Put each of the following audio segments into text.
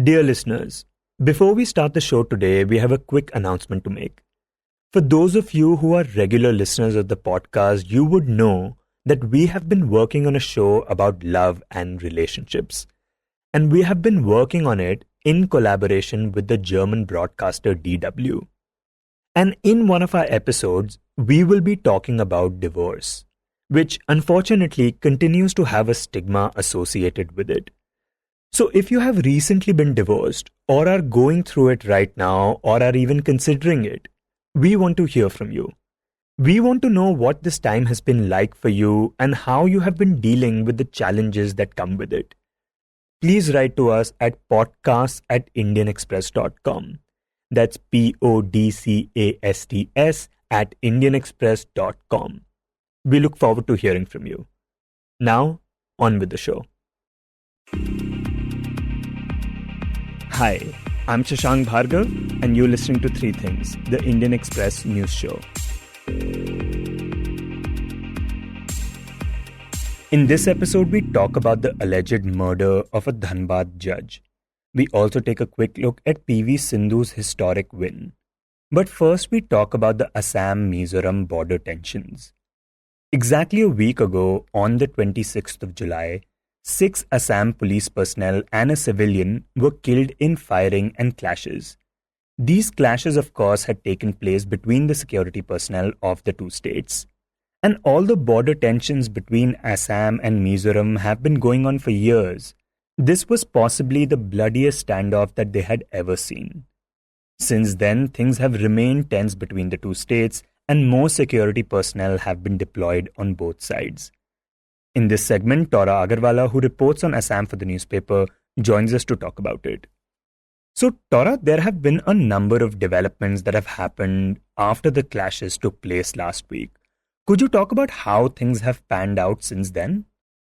Dear listeners, before we start the show today, we have a quick announcement to make. For those of you who are regular listeners of the podcast, you would know that we have been working on a show about love and relationships. And we have been working on it in collaboration with the German broadcaster DW. And in one of our episodes, we will be talking about divorce, which unfortunately continues to have a stigma associated with it. So if you have recently been divorced or are going through it right now or are even considering it, we want to hear from you. We want to know what this time has been like for you and how you have been dealing with the challenges that come with it. Please write to us at podcasts@indianexpress.com. That's podcasts@indianexpress.com. We look forward to hearing from you. Now, on with the show. Hi, I'm Shashank Bhargav, and you're listening to Three Things, the Indian Express news show. In this episode, we talk about the alleged murder of a Dhanbad judge. We also take a quick look at PV Sindhu's historic win. But first, we talk about the Assam-Mizoram border tensions. Exactly a week ago, on the 26th of July, 6 Assam police personnel and a civilian were killed in firing and clashes. These clashes, of course, had taken place between the security personnel of the two states. And all the border tensions between Assam and Mizoram have been going on for years. This was possibly the bloodiest standoff that they had ever seen. Since then, things have remained tense between the two states, and more security personnel have been deployed on both sides. In this segment, Tora Agarwala, who reports on Assam for the newspaper, joins us to talk about it. So, Tora, there have been a number of developments that have happened after the clashes took place last week. Could you talk about how things have panned out since then?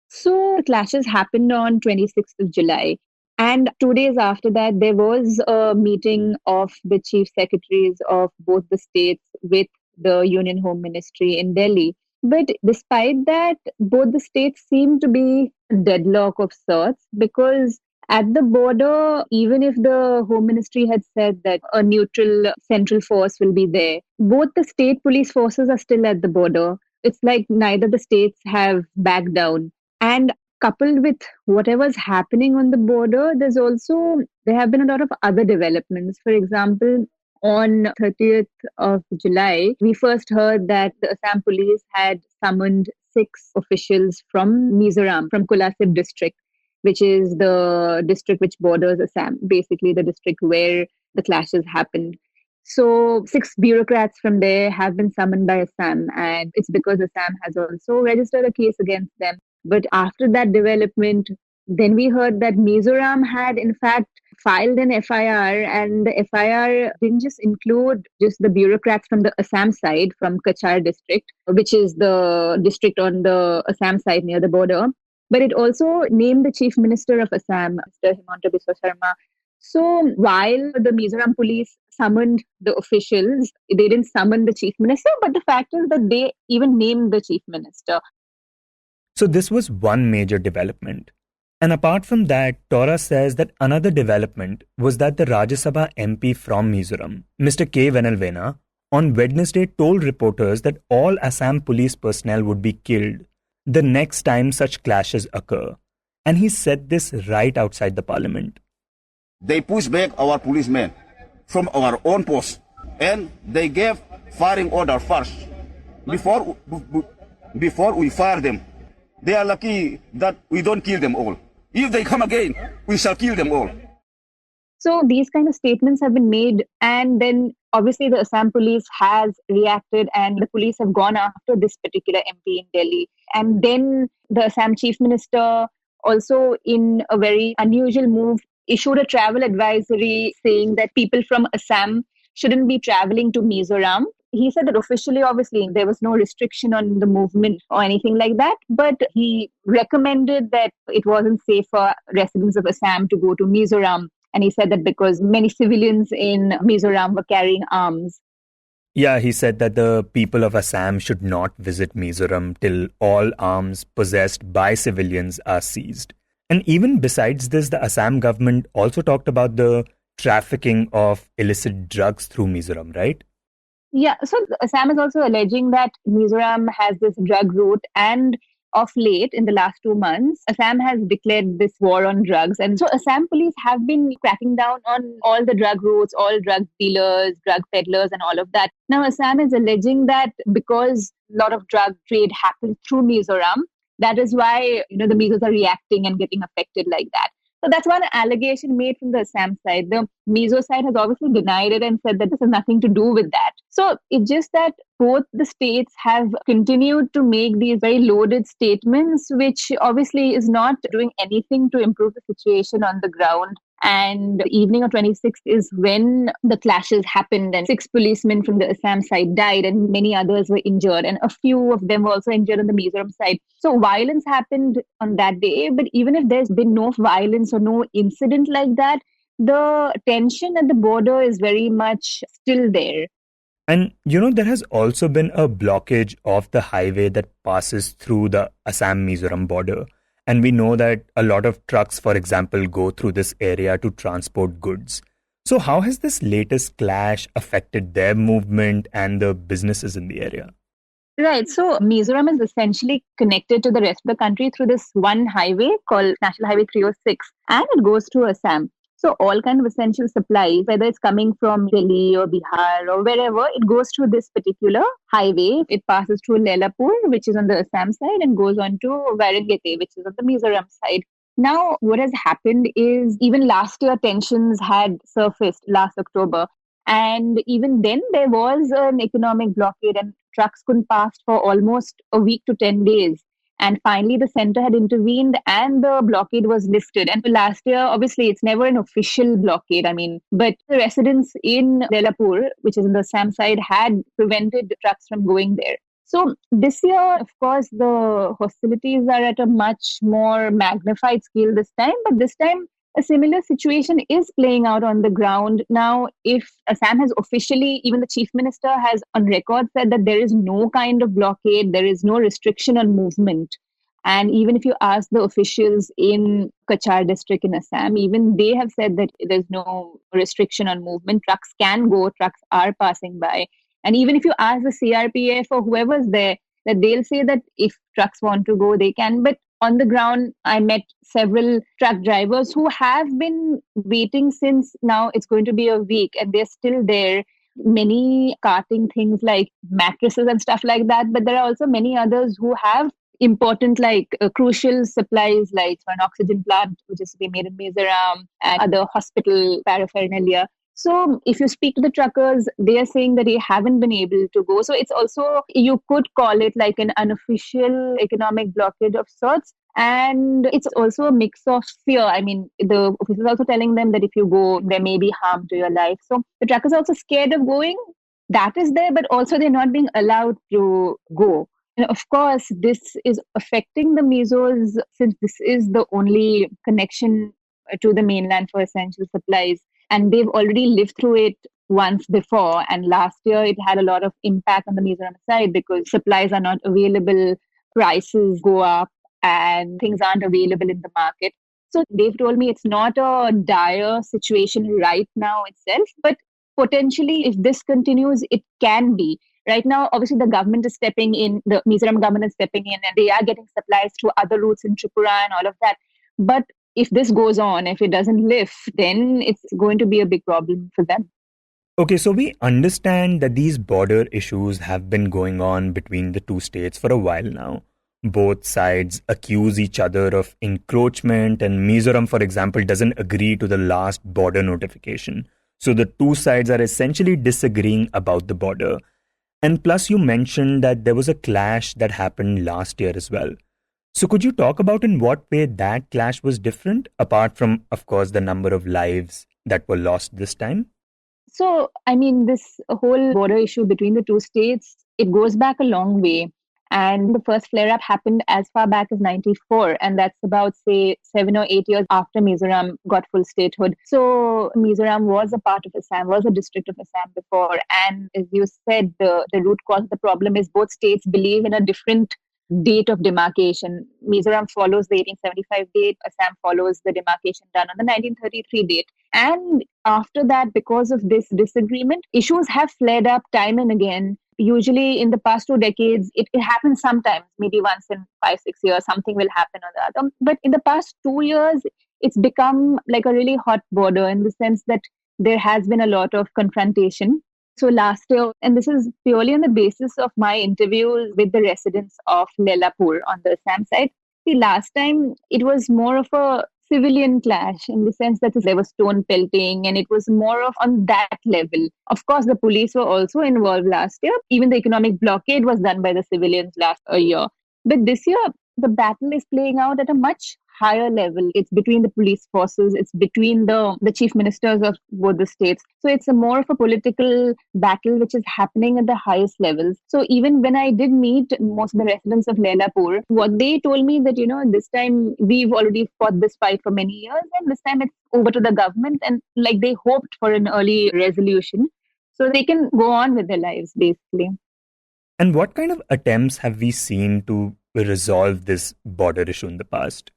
So, clashes happened on 26th of July. And 2 days after that, there was a meeting of the chief secretaries of both the states with the Union Home Ministry in Delhi. But despite that, both the states seem to be a deadlock of sorts because at the border, even if the Home Ministry had said that a neutral central force will be there, both the state police forces are still at the border. It's like neither the states have backed down. And coupled with whatever's happening on the border, there have been a lot of other developments. For example, on 30th of July, we first heard that the Assam police had summoned 6 officials from Mizoram, from Kolasib district, which is the district which borders Assam, basically the district where the clashes happened. So 6 bureaucrats from there have been summoned by Assam, and it's because Assam has also registered a case against them. But after that development, then we heard that Mizoram had in fact filed an FIR, and the FIR didn't just include just the bureaucrats from the Assam side, from Kachar district, which is the district on the Assam side near the border, but it also named the chief minister of Assam, Mr. Himanta Biswa Sarma. So while the Mizoram police summoned the officials, they didn't summon the chief minister, but the fact is that they even named the chief minister. So this was one major development. And apart from that, Tora says that another development was that the Rajya Sabha MP from Mizoram, Mr. K. Venalvena, on Wednesday told reporters that all Assam police personnel would be killed the next time such clashes occur. And he said this right outside the parliament. They pushed back our policemen from our own post and they gave firing order first before we fire them. They are lucky that we don't kill them all. If they come again, we shall kill them all. So these kind of statements have been made, and then obviously the Assam police has reacted, and the police have gone after this particular MP in Delhi. And then the Assam chief minister also, in a very unusual move, issued a travel advisory saying that people from Assam shouldn't be traveling to Mizoram. He said that officially, obviously, there was no restriction on the movement or anything like that, but he recommended that it wasn't safe for residents of Assam to go to Mizoram. And he said that because many civilians in Mizoram were carrying arms. Yeah, he said that the people of Assam should not visit Mizoram till all arms possessed by civilians are seized. And even besides this, the Assam government also talked about the trafficking of illicit drugs through Mizoram, right? Yeah, so Assam is also alleging that Mizoram has this drug route, and of late, in the last 2 months, Assam has declared this war on drugs. And so Assam police have been cracking down on all the drug routes, all drug dealers, drug peddlers, and all of that. Now, Assam is alleging that because a lot of drug trade happens through Mizoram, that is why the Mizos are reacting and getting affected like that. So that's one allegation made from the Assam side. The Mizo side has obviously denied it and said that this has nothing to do with that. So it's just that both the states have continued to make these very loaded statements, which obviously is not doing anything to improve the situation on the ground. And the evening of 26th is when the clashes happened, and 6 policemen from the Assam side died, and many others were injured, and a few of them were also injured on the Mizoram side. So violence happened on that day. But even if there's been no violence or no incident like that, the tension at the border is very much still there. And there has also been a blockage of the highway that passes through the Assam Mizoram border. And we know that a lot of trucks, for example, go through this area to transport goods. So, how has this latest clash affected their movement and the businesses in the area? Right. So Mizoram is essentially connected to the rest of the country through this one highway called National Highway 306, and it goes through Assam. So all kind of essential supplies, whether it's coming from Delhi or Bihar or wherever, it goes through this particular highway. It passes through Lelapur, which is on the Assam side, and goes on to Varangete, which is on the Mizoram side. Now, what has happened is even last year tensions had surfaced last October. And even then, there was an economic blockade, and trucks couldn't pass for almost a week to 10 days. And finally, the center had intervened and the blockade was lifted. And last year, obviously, it's never an official blockade. But the residents in Lelapur, which is in the Assam side, had prevented trucks from going there. So this year, of course, the hostilities are at a much more magnified scale this time. But this time, a similar situation is playing out on the ground. Now, if Assam has officially, even the chief minister has on record said that there is no kind of blockade, there is no restriction on movement. And even if you ask the officials in Kachar district in Assam, even they have said that there's no restriction on movement. Trucks can go, trucks are passing by. And even if you ask the CRPF or whoever's there, that they'll say that if trucks want to go, they can. But on the ground, I met several truck drivers who have been waiting since now it's going to be a week, and they're still there. Many carting things like mattresses and stuff like that. But there are also many others who have important, crucial supplies, like for an oxygen plant, which is to be made in Mizoram, and other hospital paraphernalia. So if you speak to the truckers, they are saying that they haven't been able to go. So it's also, you could call it like an unofficial economic blockade of sorts. And it's also a mix of fear. The officials are also telling them that if you go, there may be harm to your life. So the truckers are also scared of going. That is there, but also they're not being allowed to go. And of course, this is affecting the Mizos, since this is the only connection to the mainland for essential supplies. And they've already lived through it once before. And last year, it had a lot of impact on the Mizoram side because supplies are not available, prices go up, and things aren't available in the market. So they've told me it's not a dire situation right now itself, but potentially, if this continues, it can be. Right now, obviously, the government is stepping in, the Mizoram government is stepping in, and they are getting supplies through other routes in Tripura and all of that. But if this goes on, if it doesn't lift, then it's going to be a big problem for them. Okay, so we understand that these border issues have been going on between the two states for a while now. Both sides accuse each other of encroachment, and Mizoram, for example, doesn't agree to the last border notification. So the two sides are essentially disagreeing about the border. And plus, you mentioned that there was a clash that happened last year as well. So could you talk about in what way that clash was different, apart from, of course, the number of lives that were lost this time? So, this whole border issue between the two states, it goes back a long way. And the first flare-up happened as far back as 94. And that's about, say, 7 or 8 years after Mizoram got full statehood. So Mizoram was a part of Assam, was a district of Assam before. And as you said, the root cause of the problem is both states believe in a different date of demarcation. Mizoram follows the 1875 date, Assam follows the demarcation done on the 1933 date. And after that, because of this disagreement, issues have flared up time and again. Usually in the past 2 decades, it happens sometimes, maybe once in 5, 6 years, something will happen or the other. But in the past 2 years, it's become like a really hot border in the sense that there has been a lot of confrontation. So last year, and this is purely on the basis of my interviews with the residents of Lelapur on the Assam side. See, last time it was more of a civilian clash in the sense that there was stone pelting and it was more of on that level. Of course, the police were also involved last year. Even the economic blockade was done by the civilians last year. But this year, the battle is playing out at a much higher level. It's between the police forces, it's between the chief ministers of both the states. So it's a more of a political battle which is happening at the highest levels. So even when I did meet most of the residents of Lelapur, what they told me that, this time we've already fought this fight for many years and this time it's over to the government, and like they hoped for an early resolution so they can go on with their lives basically. And what kind of attempts have we seen to resolve this border issue in the past?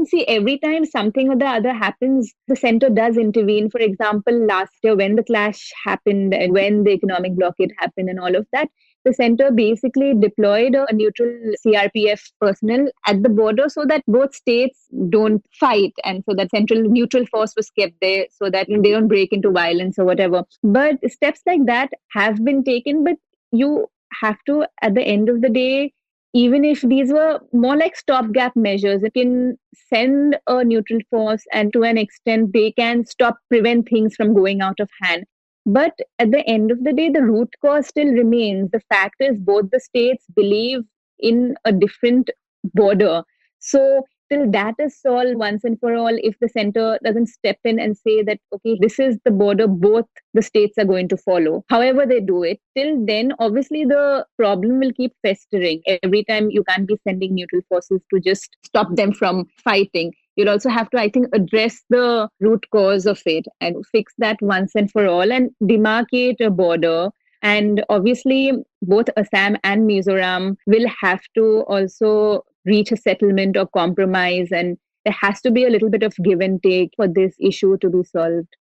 See, every time something or the other happens, the center does intervene. For example, last year when the clash happened and when the economic blockade happened and all of that, the center basically deployed a neutral CRPF personnel at the border so that both states don't fight, and so that central neutral force was kept there so that they don't break into violence or whatever. But steps like that have been taken, but you have to, at the end of the day, even if these were more like stopgap measures, it can send a neutral force and to an extent they can prevent things from going out of hand. But at the end of the day, the root cause still remains. The fact is both the states believe in a different border. So till that is solved once and for all, if the center doesn't step in and say that, okay, this is the border both the states are going to follow, however they do it, till then, obviously the problem will keep festering. Every time you can't be sending neutral forces to just stop them from fighting. You'll also have to, I think, address the root cause of it and fix that once and for all and demarcate a border. And obviously, both Assam and Mizoram will have to also reach a settlement or compromise, and there has to be a little bit of give and take for this issue to be solved.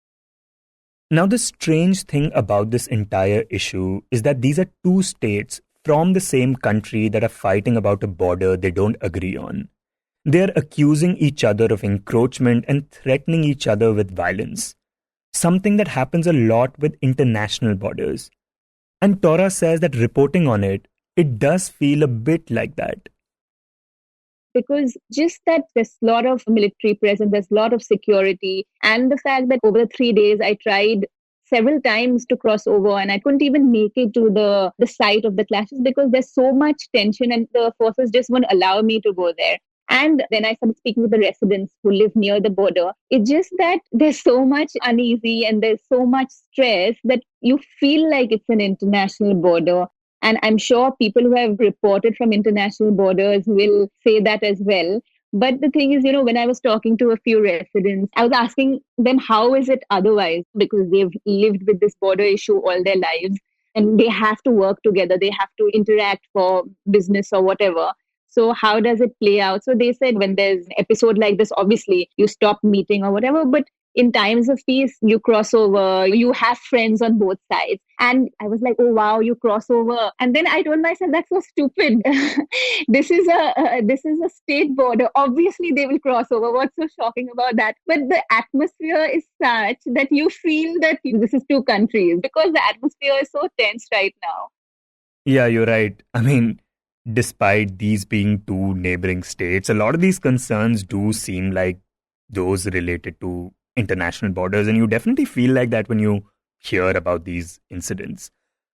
Now, the strange thing about this entire issue is that these are two states from the same country that are fighting about a border they don't agree on. They are accusing each other of encroachment and threatening each other with violence, something that happens a lot with international borders. And Tora says that reporting on it does feel a bit like that. Because just that there's a lot of military presence, there's a lot of security, and the fact that over the 3 days I tried several times to cross over and I couldn't even make it to the site of the clashes because there's so much tension and the forces just won't allow me to go there. And then I started speaking with the residents who live near the border. It's just that there's so much uneasy and there's so much stress that you feel like it's an international border. And I'm sure people who have reported from international borders will say that as well. But the thing is, when I was talking to a few residents, I was asking them, how is it otherwise? Because they've lived with this border issue all their lives and they have to work together. They have to interact for business or whatever. So how does it play out? So they said when there's an episode like this, obviously you stop meeting or whatever, but in times of peace, you cross over, you have friends on both sides. And I was like, oh, wow, you cross over. And then I told myself, that's so stupid. This is a state border. Obviously, they will cross over. What's so shocking about that? But the atmosphere is such that you feel that this is two countries because the atmosphere is so tense right now. Yeah, you're right. I mean, despite these being two neighboring states, a lot of these concerns do seem like those related to international borders, and you definitely feel like that when you hear about these incidents.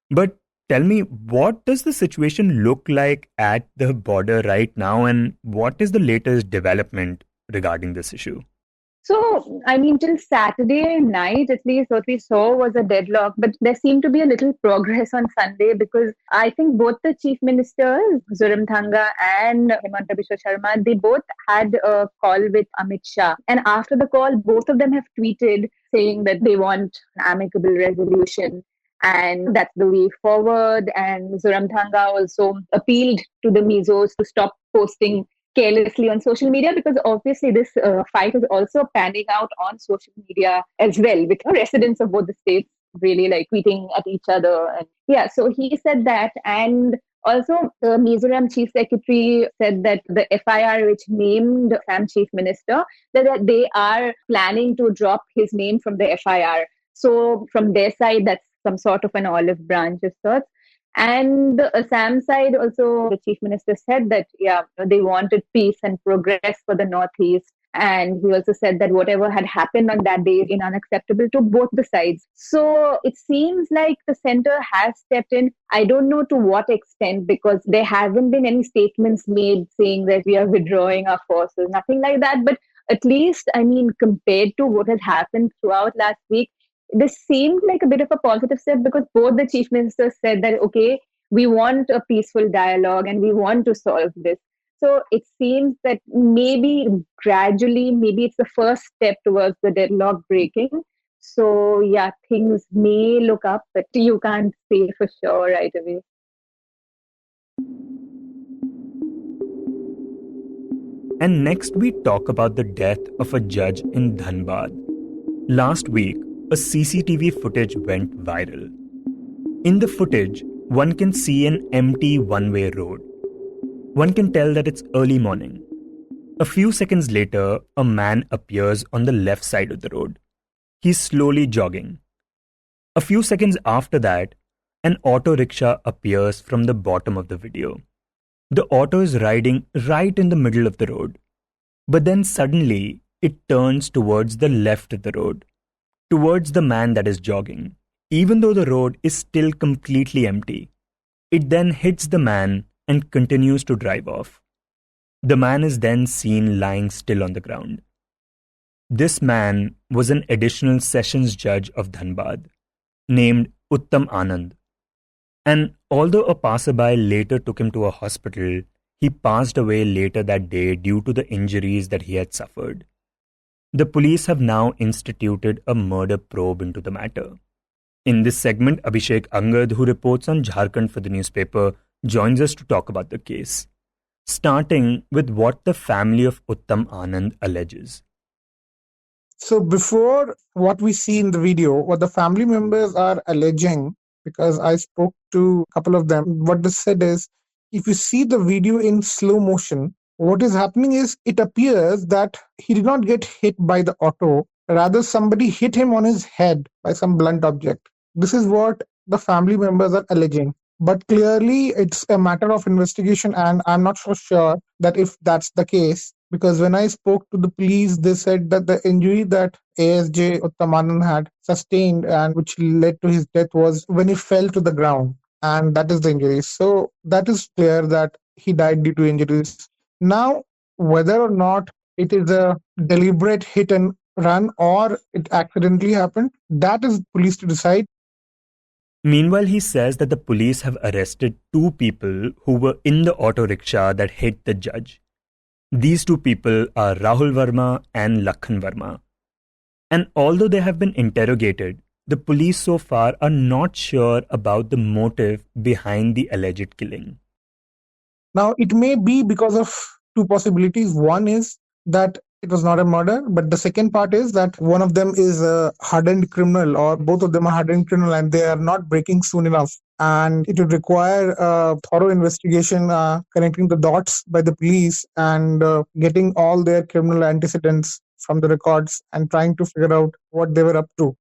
But tell me, what does the situation look like at the border right now, and what is the latest development regarding this issue? So, till Saturday night, at least what we saw was a deadlock, but there seemed to be a little progress on Sunday because I think both the chief ministers, Zoramthanga and Himanta Biswa Sharma, they both had a call with Amit Shah. And after the call, both of them have tweeted saying that they want an amicable resolution. and that's the way forward. And Zoramthanga also appealed to the Mizos to stop posting carelessly on social media, because obviously this fight is also panning out on social media as well, with residents of both the states really like tweeting at each other. And yeah, so he said that. And also, the Mizoram Chief Secretary said that the FIR, which named Assam Chief Minister, that they are planning to drop his name from the FIR. So, from their side, that's some sort of an olive branch of sorts. And the Assam side also, the chief minister said that, yeah, they wanted peace and progress for the Northeast. And he also said that whatever had happened on that day is unacceptable to both the sides. So it seems like the center has stepped in. I don't know to what extent, because there haven't been any statements made saying that we are withdrawing our forces, nothing like that. But at least, I mean, compared to what has happened throughout last week, this seemed like a bit of a positive step, because both the chief ministers said that, okay, we want a peaceful dialogue and we want to solve this. So it seems that maybe gradually, maybe it's the first step towards the deadlock breaking. So yeah, things may look up, but you can't say for sure right away. And next, we talk about the death of a judge in Dhanbad. Last week, a CCTV footage went viral. In the footage, one can see an empty one-way road. One can tell that it's early morning. A few seconds later, a man appears on the left side of the road. He's slowly jogging. A few seconds after that, an auto rickshaw appears from the bottom of the video. The auto is riding right in the middle of the road. But then suddenly, it turns towards the left of the road, towards the man that is jogging. Even though the road is still completely empty, it then hits the man and continues to drive off. The man is then seen lying still on the ground. This man was an additional sessions judge of Dhanbad, named Uttam Anand. And although a passerby later took him to a hospital, he passed away later that day due to the injuries that he had suffered. The police have now instituted a murder probe into the matter. In this segment, Abhishek Angad, who reports on Jharkhand for the newspaper, joins us to talk about the case, starting with what the family of Uttam Anand alleges. So before what we see in the video, what the family members are alleging, because I spoke to a couple of them, what they said is, if you see the video in slow motion, what is happening is it appears that he did not get hit by the auto, rather somebody hit him on his head by some blunt object. This is what the family members are alleging. But clearly it's a matter of investigation, and I'm not so sure that if that's the case, because when I spoke to the police, they said that the injury that ASJ Uttam Anand had sustained and which led to his death was when he fell to the ground, and that is the injury. So that is clear that he died due to injuries. Now, whether or not it is a deliberate hit and run or it accidentally happened, that is police to decide. Meanwhile, he says that the police have arrested two people who were in the auto rickshaw that hit the judge. These two people are Rahul Verma and Lakhan Verma. And although they have been interrogated, the police so far are not sure about the motive behind the alleged killing. Now, it may be because of two possibilities. One is that it was not a murder, but the second part is that one of them is a hardened criminal, or both of them are hardened criminal, and they are not breaking soon enough. And it would require a thorough investigation, connecting the dots by the police and getting all their criminal antecedents from the records and trying to figure out what they were up to.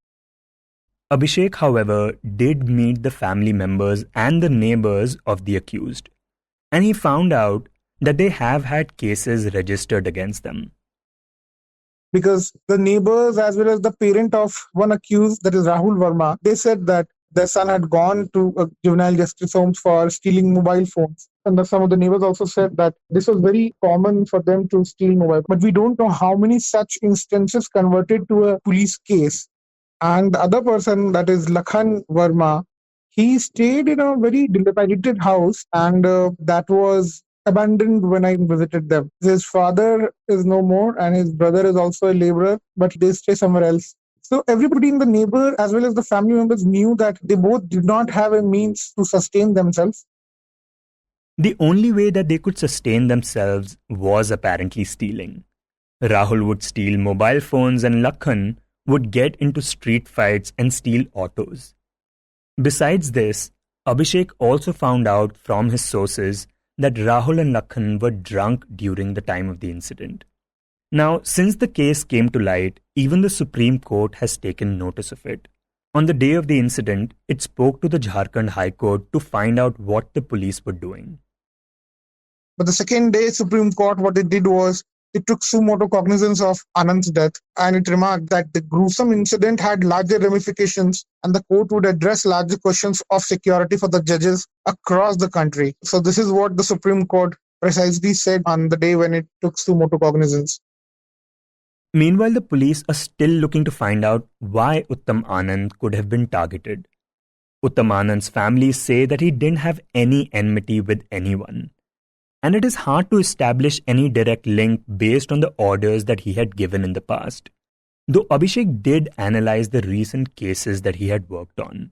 Abhishek, however, did meet the family members and the neighbors of the accused, and he found out that they have had cases registered against them. Because the neighbors as well as the parent of one accused, that is Rahul Verma, they said that their son had gone to a juvenile justice homes for stealing mobile phones. And some of the neighbors also said that this was very common for them to steal mobile. But we don't know how many such instances converted to a police case. And the other person, that is Lakhan Verma, he stayed in a very dilapidated house, and that was abandoned when I visited them. His father is no more and his brother is also a laborer, but they stay somewhere else. So everybody in the neighbor as well as the family members knew that they both did not have a means to sustain themselves. The only way that they could sustain themselves was apparently stealing. Rahul would steal mobile phones and Lakhan would get into street fights and steal autos. Besides this, Abhishek also found out from his sources that Rahul and Lakhan were drunk during the time of the incident. Now, since the case came to light, even the Supreme Court has taken notice of it. On the day of the incident, it spoke to the Jharkhand High Court to find out what the police were doing. But the second day, Supreme Court, what it did was it took suo motu cognizance of Anand's death, and it remarked that the gruesome incident had larger ramifications and the court would address larger questions of security for the judges across the country. So this is what the Supreme Court precisely said on the day when it took suo motu cognizance. Meanwhile, the police are still looking to find out why Uttam Anand could have been targeted. Uttam Anand's family say that he didn't have any enmity with anyone. And it is hard to establish any direct link based on the orders that he had given in the past, though Abhishek did analyze the recent cases that he had worked on.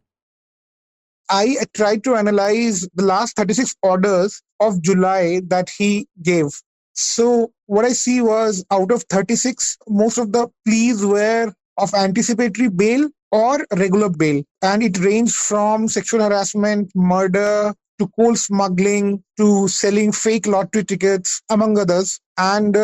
I tried to analyze the last 36 orders of July that he gave. So what I see was out of 36, most of the pleas were of anticipatory bail or regular bail. And it ranged from sexual harassment, murder, to coal smuggling, to selling fake lottery tickets, among others. And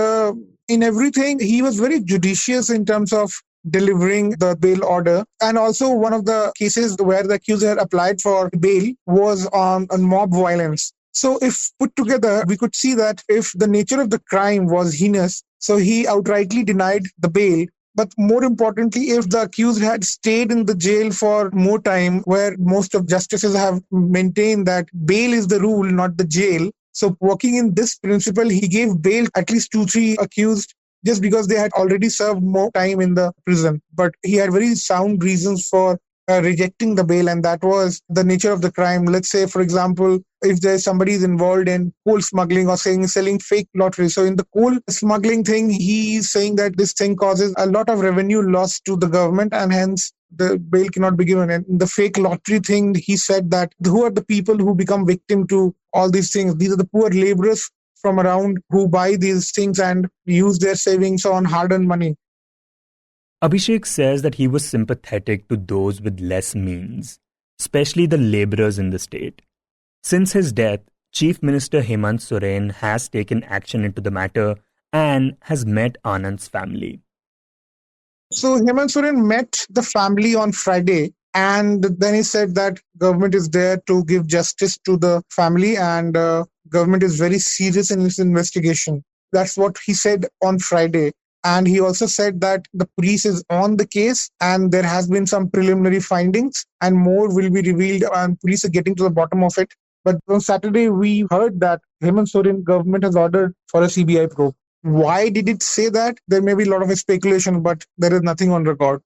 in everything, he was very judicious in terms of delivering the bail order. And also one of the cases where the accuser had applied for bail was on mob violence. So if put together, we could see that if the nature of the crime was heinous, so he outrightly denied the bail. But more importantly, if the accused had stayed in the jail for more time, where most of justices have maintained that bail is the rule, not the jail. So working in this principle, he gave bail at least 2-3 accused just because they had already served more time in the prison. But he had very sound reasons for rejecting the bail, and that was the nature of the crime. Let's say, for example, if there's somebody is involved in coal smuggling or selling fake lotteries. So in the coal smuggling thing, he's saying that this thing causes a lot of revenue loss to the government and hence the bail cannot be given. And the fake lottery thing, he said that who are the people who become victim to all these things? These are the poor laborers from around who buy these things and use their savings on hard-earned money. Abhishek says that he was sympathetic to those with less means, especially the laborers in the state. Since his death, Chief Minister Hemant Soren has taken action into the matter and has met Anand's family. So Hemant Soren met the family on Friday, and then he said that government is there to give justice to the family and government is very serious in its investigation. That's what he said on Friday. And he also said that the police is on the case and there has been some preliminary findings and more will be revealed and police are getting to the bottom of it. But on Saturday, we heard that Hemant Soren government has ordered for a CBI probe. Why did it say that? There may be a lot of speculation, but there is nothing on record.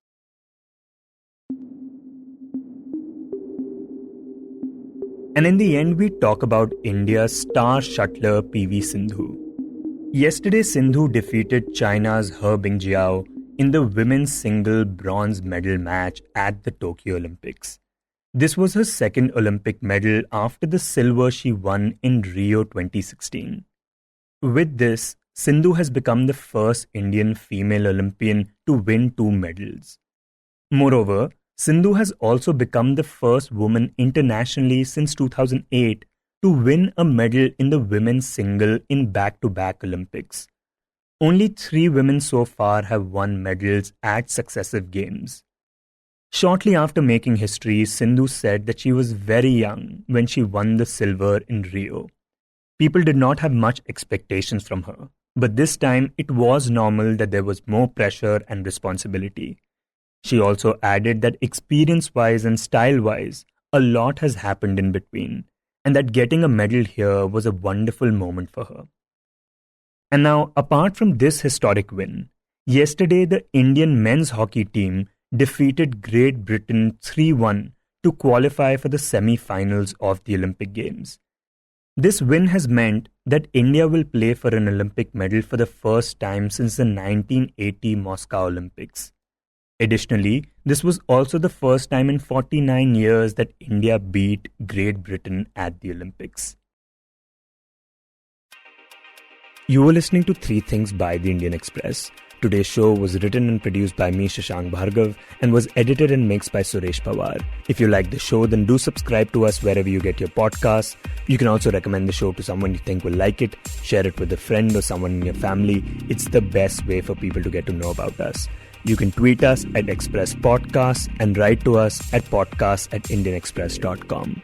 And in the end, we talk about India's star shuttler PV Sindhu. Yesterday, Sindhu defeated China's He Bingjiao in the women's single bronze medal match at the Tokyo Olympics. This was her second Olympic medal after the silver she won in Rio 2016. With this, Sindhu has become the first Indian female Olympian to win 2 medals. Moreover, Sindhu has also become the first woman internationally since 2008 to win a medal in the women's single in back-to-back Olympics. Only 3 women so far have won medals at successive games. Shortly after making history, Sindhu said that she was very young when she won the silver in Rio. People did not have much expectations from her, but this time it was normal that there was more pressure and responsibility. She also added that experience-wise and style-wise, a lot has happened in between, and that getting a medal here was a wonderful moment for her. And now, apart from this historic win, yesterday the Indian men's hockey team defeated Great Britain 3-1 to qualify for the semi-finals of the Olympic Games. This win has meant that India will play for an Olympic medal for the first time since the 1980 Moscow Olympics. Additionally, this was also the first time in 49 years that India beat Great Britain at the Olympics. You were listening to Three Things by The Indian Express. Today's show was written and produced by me, Shashank Bhargav, and was edited and mixed by Suresh Pawar. If you like the show, then do subscribe to us wherever you get your podcasts. You can also recommend the show to someone you think will like it, share it with a friend or someone in your family. It's the best way for people to get to know about us. You can tweet us at Express Podcasts and write to us at podcasts@indianexpress.com.